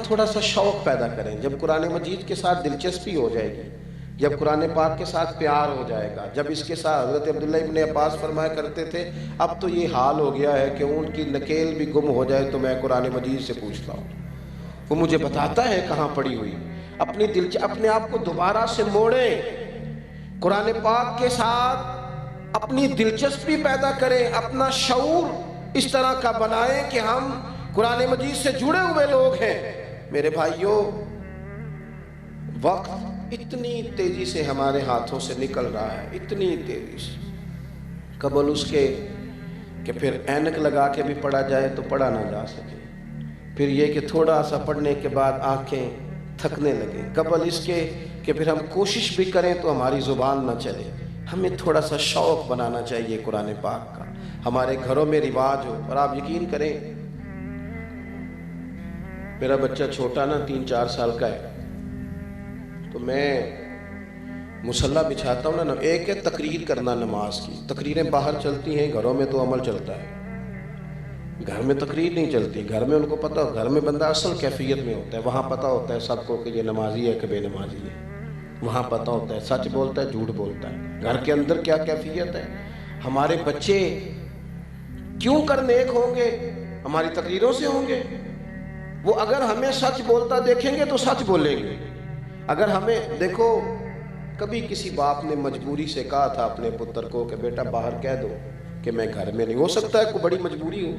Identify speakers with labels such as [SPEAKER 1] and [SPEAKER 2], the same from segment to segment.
[SPEAKER 1] تھوڑا سا شوق پیدا کریں. جب قرآن مجید کے ساتھ دلچسپی ہو جائے گی، جب قرآن پاک کے ساتھ پیار ہو جائے گا، جب اس کے ساتھ حضرت عبداللہ ابن عباس فرمایا کرتے تھے اب تو یہ حال ہو گیا ہے کہ اونٹ کی نکیل بھی گم ہو جائے تو میں قرآن مجید سے پوچھتا ہوں، وہ مجھے بتاتا ہے کہاں پڑی ہوئی. اپنے آپ کو دوبارہ سے موڑیں، قرآن پاک کے ساتھ اپنی دلچسپی پیدا کریں، اپنا شعور اس طرح کا بنائیں کہ ہم قرآن مجید سے جڑے ہوئے لوگ ہیں. میرے بھائیوں، وقت اتنی تیزی سے ہمارے ہاتھوں سے نکل رہا ہے، اتنی تیزی سے، قبل اس کے کہ پھر اینک لگا کے بھی پڑھا جائے تو پڑھا نہ جا سکے، پھر یہ کہ تھوڑا سا پڑھنے کے بعد آنکھیں تھکنے لگیں، قبل اس کے کہ پھر ہم کوشش بھی کریں تو ہماری زبان نہ چلے. ہمیں تھوڑا سا شوق بنانا چاہیے قرآن پاک کا، ہمارے گھروں میں رواج ہو. اور آپ یقین کریں، میرا بچہ چھوٹا نا 3-4 سال کا ہے، تو میں مصلی بچھاتا ہوں نا، ایک ہے تقریر کرنا نماز کی. تقریریں باہر چلتی ہیں، گھروں میں تو عمل چلتا ہے. گھر میں تقریر نہیں چلتی، گھر میں ان کو پتہ ہو، گھر میں بندہ اصل کیفیت میں ہوتا ہے، وہاں پتہ ہوتا ہے سب کو کہ یہ نمازی ہے کہ بے نمازی ہے، وہاں پتہ ہوتا ہے سچ بولتا ہے جھوٹ بولتا ہے. گھر کے اندر کیا کیفیت ہے. ہمارے بچے کیوں کر نیک ہوں گے؟ ہماری تقریروں سے ہوں گے. وہ اگر ہمیں سچ بولتا دیکھیں گے تو سچ بولیں گے. اگر ہمیں دیکھو، کبھی کسی باپ نے مجبوری سے کہا تھا اپنے پتر کو کہ بیٹا باہر کہہ دو کہ میں گھر میں نہیں، ہو سکتا ہے کوئی بڑی مجبوری ہو،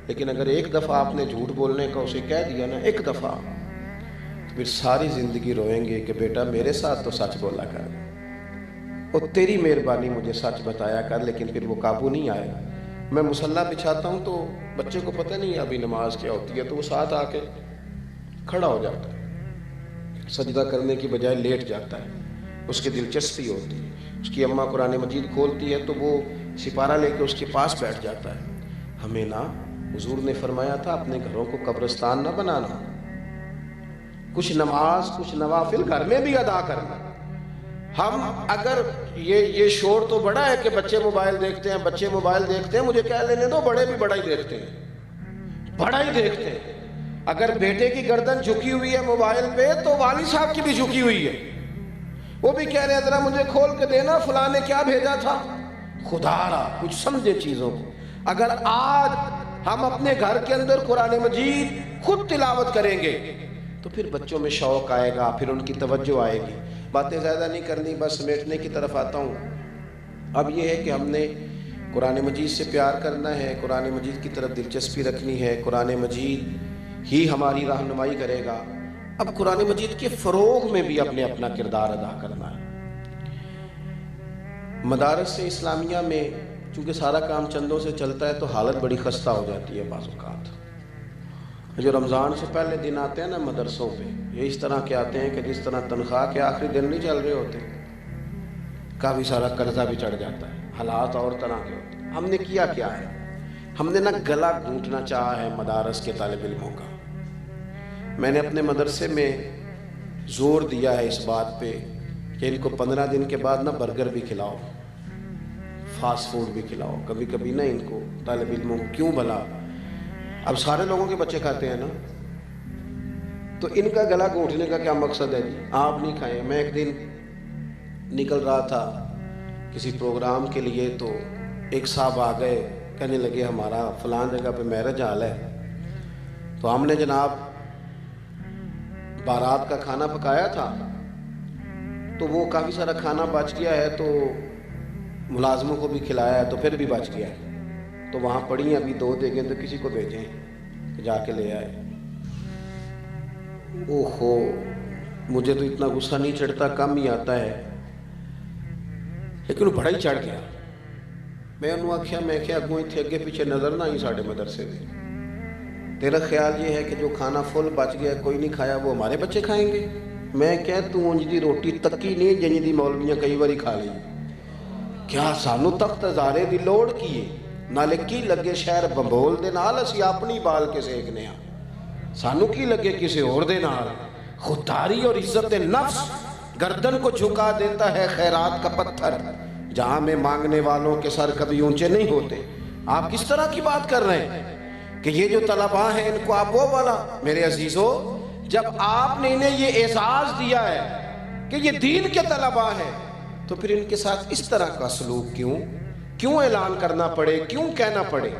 [SPEAKER 1] لیکن اگر ایک دفعہ آپ نے جھوٹ بولنے کا اسے کہہ دیا نا، ایک دفعہ، پھر ساری زندگی روئیں گے کہ بیٹا میرے ساتھ تو سچ بولا کر، اور تیری مہربانی مجھے سچ بتایا کر. لیکن پھر وہ قابو نہیں آئے. میں مصلی بچھاتا ہوں تو بچے کو پتہ نہیں ابھی نماز کیا ہوتی ہے، تو وہ ساتھ آ کے کھڑا ہو جاتا ہے، سجدہ کرنے کی بجائے لیٹ جاتا ہے. اس کی دلچسپی ہوتی ہے، اس کی اماں قرآن مجید کھولتی ہے تو وہ سپارہ لے کے اس کے پاس بیٹھ جاتا ہے. ہمیں نا حضور نے فرمایا تھا اپنے گھروں کو قبرستان نہ بنانا، کچھ نماز کچھ نوافل گھر میں بھی ادا کرنا. ہم اگر یہ شور تو بڑا ہے کہ بچے موبائل دیکھتے ہیں، بچے موبائل دیکھتے ہیں، مجھے کہہ لینے دو، بڑے بھی بڑا ہی دیکھتے ہیں، بڑا ہی دیکھتے ہیں. اگر بیٹے کی گردن جھکی ہوئی ہے موبائل پہ تو والد صاحب کی بھی جھکی ہوئی ہے، وہ بھی کہہ رہے ہیں ذرا مجھے کھول کے دینا، فلاں نے کیا بھیجا تھا. خدا را کچھ سمجھے چیزوں کو. اگر آج ہم اپنے گھر کے اندر قرآن مجید خود تلاوت کریں گے تو پھر بچوں میں شوق آئے گا، پھر ان کی توجہ آئے گی. باتیں زیادہ نہیں کرنی، بس سمیٹنے کی طرف آتا ہوں. اب یہ ہے کہ ہم نے قرآن مجید سے پیار کرنا ہے، قرآن مجید کی طرف دلچسپی رکھنی ہے، قرآن مجید ہی ہماری رہنمائی کرے گا. اب قرآن مجید کے فروغ میں بھی اپنا کردار ادا کرنا ہے. مدارس اسلامیہ میں چونکہ سارا کام چندوں سے چلتا ہے تو حالت بڑی خستہ ہو جاتی ہے بعض اوقات. جو رمضان سے پہلے دن آتے ہیں نا مدرسوں پہ، یہ اس طرح کے آتے ہیں کہ جس طرح تنخواہ کے آخری دن نہیں چل رہے ہوتے، کافی سارا قرضہ بھی چڑھ جاتا ہے، حالات اور طرح کے ہوتے ہیں. ہم نے کیا ہے؟ ہم نے نا گلا گھونٹنا چاہا ہے مدارس کے طالب علموں کا. میں نے اپنے مدرسے میں زور دیا ہے اس بات پہ کہ ان کو 15 دن کے بعد نا برگر بھی کھلاؤ، فاسٹ فوڈ بھی کھلاؤ، کبھی کبھی نا ان کو طالب علموں کو. کیوں بھلا؟ اب سارے لوگوں کے بچے کھاتے ہیں نا، تو ان کا گلا گھونٹنے کا کیا مقصد ہے جی؟ آپ نہیں کھائیں. میں ایک دن نکل رہا تھا کسی پروگرام کے لیے تو ایک صاحب آ گئے، کہنے لگے ہمارا فلاں جگہ پہ میرج حال ہے. تو ہم نے جناب بارات کا کھانا پکایا تھا، تو وہ کافی سارا کھانا بچ گیا ہے، تو ملازموں کو بھی کھلایا ہے تو پھر بھی بچ گیا ہے. تو وہاں پڑی ہیں ابھی 2 دیگیں، تو کسی کو بھیجیں کہ جا کے لے آئے. اوہو، مجھے تو اتنا غصہ نہیں چڑھتا، کم ہی آتا ہے، لیکن وہ بڑا ہی چڑھ گیا. میں انہوں آکھیا میں کہ اگوں تھے اگے پیچھے نظر نہ آئی ساڑھے مدرسے میں. تیرا خیال یہ ہے کہ جو کھانا فل بچ گیا کوئی نہیں کھایا وہ ہمارے بچے کھائیں گے؟ میں کہ تو انج دی روٹی تکی نہیں جنج دی مولویاں کئی باری کھا لی. کیا سانو تخت ہزارے دی لوڑ کیے؟ نالے کی لگے شہر بمبول دے نال اسی اپنی بال کے سیکنے ہاں، سانو کی لگے کسی اور دے نال. خودداری اور عزت نفس گردن کو جھکا دیتا ہے خیرات کا پتھر، جہاں میں مانگنے والوں کے سر کبھی اونچے نہیں ہوتے. آپ کس طرح کی بات کر رہے ہیں کہ یہ جو طلباء ہیں ان کو آپ وہ والا. میرے عزیزو، جب آپ نے انہیں یہ اعزاز دیا ہے کہ یہ دین کے طلباء ہیں تو پھر ان کے ساتھ اس طرح کا سلوک کیوں اعلان کرنا پڑے، کیوں کہنا پڑے،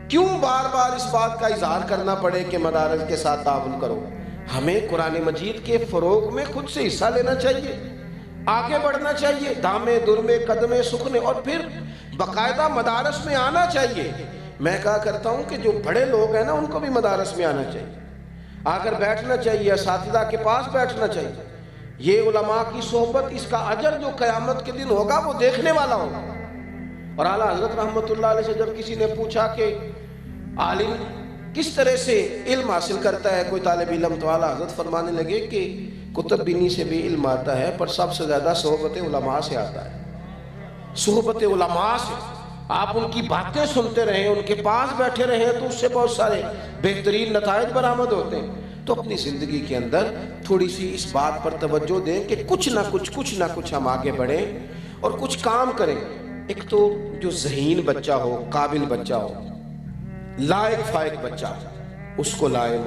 [SPEAKER 1] کیوں بار بار اس بات کا اظہار کرنا پڑے کہ مدارس کے ساتھ تعاون کرو؟ ہمیں قرآن مجید کے فروغ میں خود سے حصہ لینا چاہیے، آگے بڑھنا چاہیے، دامے درمے قدمے سکھنے، اور پھر باقاعدہ مدارس میں آنا چاہیے. میں کہا کرتا ہوں کہ جو بڑے لوگ ہیں نا ان کو بھی مدارس میں آنا چاہیے، آ کر بیٹھنا چاہیے، اساتذہ کے پاس بیٹھنا چاہیے. یہ علماء کی صحبت، اس کا اجر جو قیامت کے دن ہوگا وہ دیکھنے والا ہوگا. اور اعلیٰ حضرت رحمۃ اللہ علیہ سے جب کسی نے پوچھا کہ عالم کس طرح سے علم حاصل کرتا ہے کوئی طالب علم، تو اعلیٰ حضرت فرمانے لگے کہ کتب بینی سے بھی علم آتا ہے، پر سب سے زیادہ صحبت علماء سے آتا ہے. صحبت علماء سے آپ ان کی باتیں سنتے رہیں، ان کے پاس بیٹھے رہیں تو اس سے بہت سارے بہترین نتائج برآمد ہوتے ہیں. تو اپنی زندگی کے اندر تھوڑی سی اس بات پر توجہ دیں کہ کچھ نہ کچھ ہم آگے بڑھیں اور کچھ کام کریں. ایک تو جو ذہین بچہ ہو، قابل بچہ ہو، لائق فائق بچہ، اس کو لائے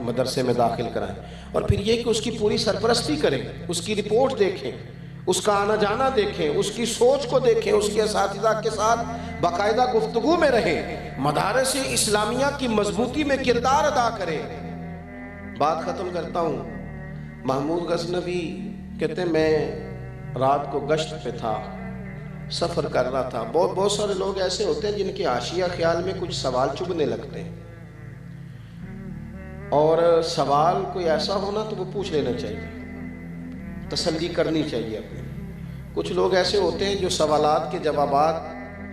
[SPEAKER 1] مدرسے میں داخل کرائیں، اور پھر یہ کہ اس کی پوری سرپرستی کریں، اس کی رپورٹ دیکھیں، اس کا آنا جانا دیکھیں، اس کی سوچ کو دیکھیں، اس کے اساتذہ کے ساتھ باقاعدہ گفتگو میں رہیں، مدارس اسلامیہ کی مضبوطی میں کردار ادا کریں. بات ختم کرتا ہوں. محمود غزنوی کہتے ہیں میں رات کو گشت پہ تھا، سفر کر رہا تھا. بہت سارے لوگ ایسے ہوتے ہیں جن کے حاشیہ خیال میں کچھ سوال چبھنے لگتے ہیں، اور سوال کوئی ایسا ہونا تو وہ پوچھ لینا چاہیے، تسلی کرنی چاہیے اپنی. کچھ لوگ ایسے ہوتے ہیں جو سوالات کے جوابات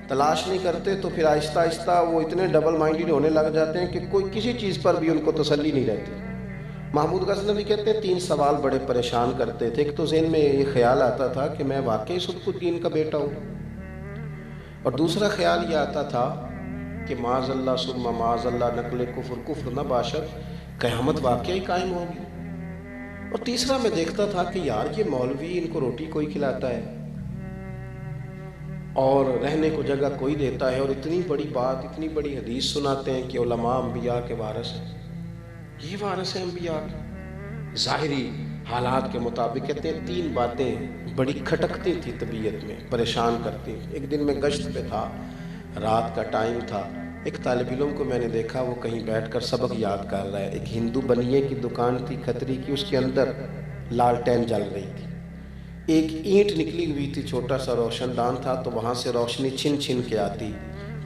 [SPEAKER 1] تلاش نہیں کرتے، تو پھر آہستہ آہستہ وہ اتنے ڈبل مائنڈڈ ہونے لگ جاتے ہیں کہ کوئی کسی چیز پر بھی ان کو تسلی نہیں رہتی. محمود غزنوی کہتے ہیں 3 سوال بڑے پریشان کرتے تھے. ایک تو ذہن میں یہ خیال آتا تھا کہ میں واقعی صدق الدین کا بیٹا ہوں، اور دوسرا خیال یہ آتا تھا کہ معاذ اللہ ثم معاذ اللہ نقل کفر نہ باشد، قیامت واقعی قائم ہوگی. اور تیسرا میں دیکھتا تھا کہ یار یہ مولوی ان کو روٹی کوئی کھلاتا ہے اور رہنے کو جگہ کوئی دیتا ہے، اور اتنی بڑی بات، اتنی بڑی حدیث سناتے ہیں کہ علماء انبیاء کے وارث ہیں. یہ وارث ہیں انبیاء کے. ظاہری حالات کے مطابق کہتے ہیں 3 باتیں بڑی کھٹکتی تھی طبیعت میں، پریشان کرتی. ایک دن میں گشت پہ تھا، رات کا ٹائم تھا. ایک طالب علم کو میں نے دیکھا وہ کہیں بیٹھ کر سبق یاد کر رہا ہے. ایک ہندو بنیے کی دکان تھی کھتری کی، اس کے اندر لالٹین جل رہی تھی. ایک اینٹ نکلی ہوئی تھی، چھوٹا سا روشن دان تھا، تو وہاں سے روشنی چھن چھن کے آتی.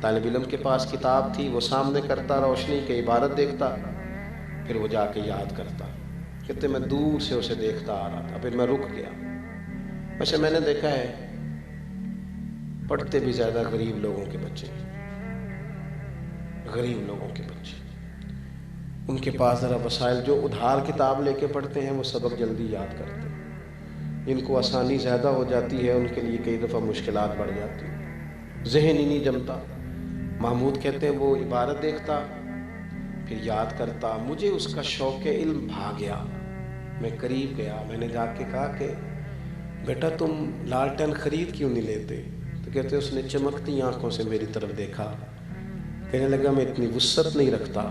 [SPEAKER 1] طالب علم کے پاس کتاب تھی، وہ سامنے کرتا روشنی کی عبارت دیکھتا، پھر وہ جا کے یاد کرتا. کہتے میں دور سے اسے دیکھتا آ رہا تھا، پھر میں رک گیا. ویسے میں نے دیکھا ہے پڑھتے بھی زیادہ غریب لوگوں کے بچے، غریب لوگوں کے بچے، ان کے پاس ذرا وسائل، جو ادھار کتاب لے کے پڑھتے ہیں وہ سبق جلدی یاد کرتے ہیں. جن کو آسانی زیادہ ہو جاتی ہے ان کے لیے کئی دفعہ مشکلات بڑھ جاتی ہیں، ذہن ہی نہیں جمتا. محمود کہتے ہیں وہ عبارت دیکھتا پھر یاد کرتا. مجھے اس کا شوق علم بھا گیا. میں قریب گیا، میں نے جا کے کہا کہ بیٹا تم لالٹین خرید کیوں نہیں لیتے؟ تو کہتے اس نے چمکتی آنکھوں سے میری طرف دیکھا، کہنے لگا میں اتنی وسعت نہیں رکھتا،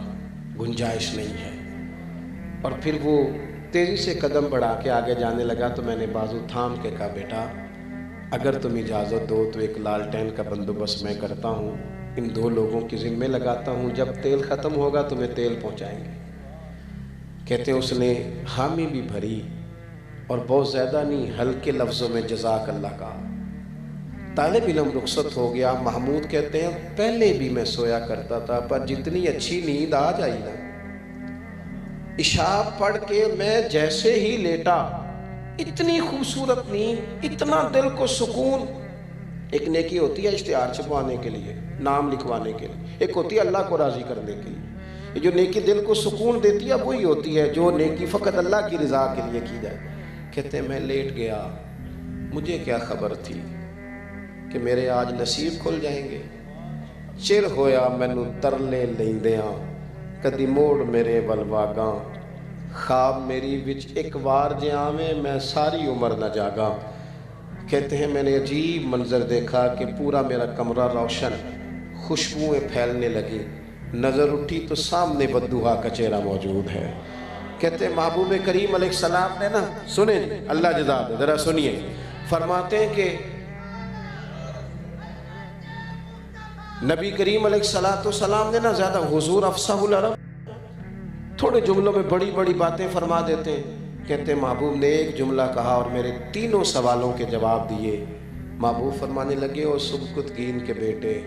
[SPEAKER 1] گنجائش نہیں ہے. اور پھر وہ تیزی سے قدم بڑھا کے آگے جانے لگا تو میں نے بازو تھام کے کہا بیٹا اگر تم اجازت دو تو ایک لالٹین کا بندوبست میں کرتا ہوں، ان 2 لوگوں کی ذمہ لگاتا ہوں، جب تیل ختم ہوگا تمہیں تیل پہنچائیں گے. کہتے ہیں اس نے حامی بھی بھری اور بہت زیادہ نہیں، ہلکے لفظوں میں جزاک اللہ کہا. طالب علم رخصت ہو گیا. محمود کہتے ہیں پہلے بھی میں سویا کرتا تھا، پر جتنی اچھی نیند آ جائی نا، عشاء پڑھ کے میں جیسے ہی لیٹا، اتنی خوبصورت نیند، اتنا دل کو سکون. ایک نیکی ہوتی ہے اشتہار چھپوانے کے لیے، نام لکھوانے کے لیے، ایک ہوتی ہے اللہ کو راضی کرنے کے لیے. یہ جو نیکی دل کو سکون دیتی ہے وہی ہوتی ہے جو نیکی فقط اللہ کی رضا کے لیے کی جائے. کہتے ہیں میں لیٹ گیا، مجھے کیا خبر تھی کہ میرے آج نصیب کھل جائیں گے. چر ہویا مینوں ترلے لیندیاں، کدی موڑ میرے ولواگاں، خواب میری وچ ایک وار جے آویں میں ساری عمر نہ جاگاں. کہتے ہیں میں نے عجیب منظر دیکھا کہ پورا میرا کمرہ روشن، خوشبوئیں پھیلنے لگی. نظر اٹھی تو سامنے بدوحا کا چہرہ موجود ہے. کہتے ہیں محبوب کریم علیہ السلام نے نا، سنیں اللہ جزا دے، ذرا سنیے، فرماتے ہیں کہ نبی کریم علیہ السلام نے نا زیادہ حضور افصح العرب، تھوڑے جملوں میں بڑی بڑی باتیں فرما دیتے ہیں. کہتے ہیں محبوب نے ایک جملہ کہا اور میرے تینوں سوالوں کے جواب دیے. محبوب فرمانے لگے، او سبکتگین کے بیٹے،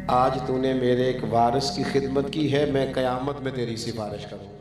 [SPEAKER 1] آج تو نے میرے ایک وارث کی خدمت کی ہے، میں قیامت میں تیری سفارش کروں.